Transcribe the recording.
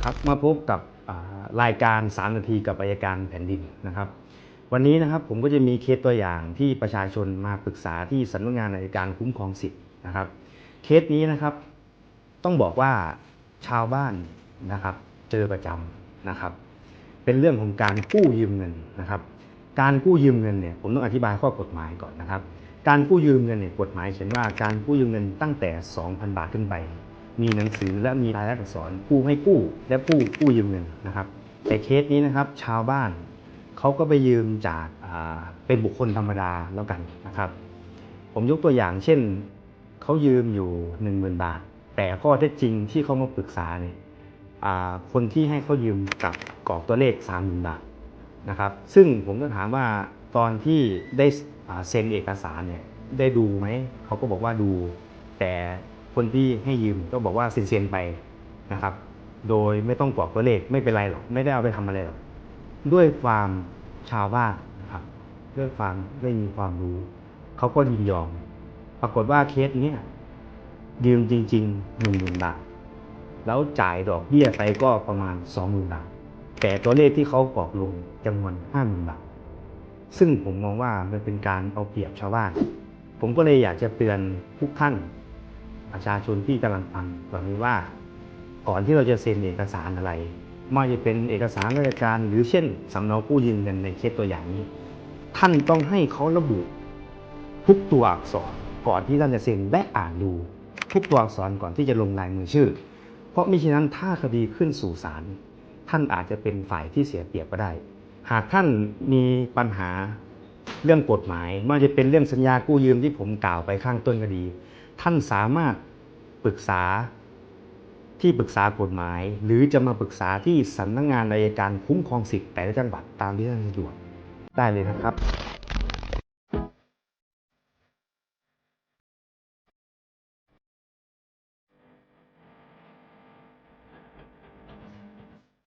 ครับมาพบกับรายการ3นาทีกับอัยการแผ่นดินนะครับวันนี้นะครับผมก็จะมีเคสตัวอย่างที่ประชาชนมาปรึกษาที่สำนักงานอัยการคุ้มครองสิทธิ์นะครับเคสนี้นะครับต้องบอกว่าชาวบ้านนะครับเจอประจำนะครับเป็นเรื่องของการกู้ยืมเงินนะครับการกู้ยืมเงินเนี่ยผมต้องอธิบายข้อกฎหมายก่อนนะครับการกู้ยืมเงินเนี่ยกฎหมายเขียนว่าการกู้ยืมเงินตั้งแต่ 2,000 บาทขึ้นไปมีหนังสือและมีรายลักษณ์อักษรผู้ให้กู้และผู้กู้ยืมเงินนะครับแต่เคสนี้นะครับชาวบ้านเขาก็ไปยืมจากเป็นบุคคลธรรมดาแล้วกันนะครับผมยกตัวอย่างเช่นเขายืมอยู่ 10,000 บาทแต่ข้อเท็จจริงที่เขามาปรึกษาเนี่ยคนที่ให้เขายืมกับกรอกตัวเลข 30,000 บาทนะครับซึ่งผมก็ถามว่าตอนที่ได้เซ็นเอกสารเนี่ยได้ดูไหมเขาก็บอกว่าดูแต่คนที่ให้ยืมก็บอกว่าเซ็นไปนะครับโดยไม่ต้องกรอกตัวเลขไม่เป็นไรหรอกไม่ได้เอาไปทำอะไรหรอกด้วยความชาวบ้านนะครับด้วยความไม่มีความรู้เขาก็ยินยอมปรากฏว่าเคสนี้ยืมจริงๆ 10,000 บาทแล้วจ่ายดอกเบี้ยไปก็ประมาณ 20,000 บาทแต่ตัวเลขที่เขากรอกลงจำนวน 50,000 บาทซึ่งผมมองว่ามันเป็นการเอาเปรียบชาวบ้านผมก็เลยอยากจะเตือนทุกท่านประชาชนที่กำลังฟังแบบนี้ว่าก่อนที่เราจะเซ็นเอกสารอะไรไม่ว่าจะเป็นเอกสารราชการหรือเช่นสำเนากู้ยืมเงินในเคสตัวอย่างนี้ท่านต้องให้เขาระบุทุกตัวอักษรก่อนที่ท่านจะเซ็นและอ่านดูทุกตัวอักษรก่อนที่จะลงลายมือชื่อเพราะมิฉะนั้นถ้าคดีขึ้นสู่ศาลท่านอาจจะเป็นฝ่ายที่เสียเปรียบก็ได้หากท่านมีปัญหาเรื่องกฎหมายไม่ว่าจะเป็นเรื่องสัญญากู้ยืมที่ผมกล่าวไปข้างต้นก็ดีท่านสามารถปรึกษาที่ปรึกษากฎหมายหรือจะมาปรึกษาที่สำนักงานอัยการคุ้มครองสิทธิ์แต่ละจังหวัดตามที่ท่านสะดวกได้เลยนะครับ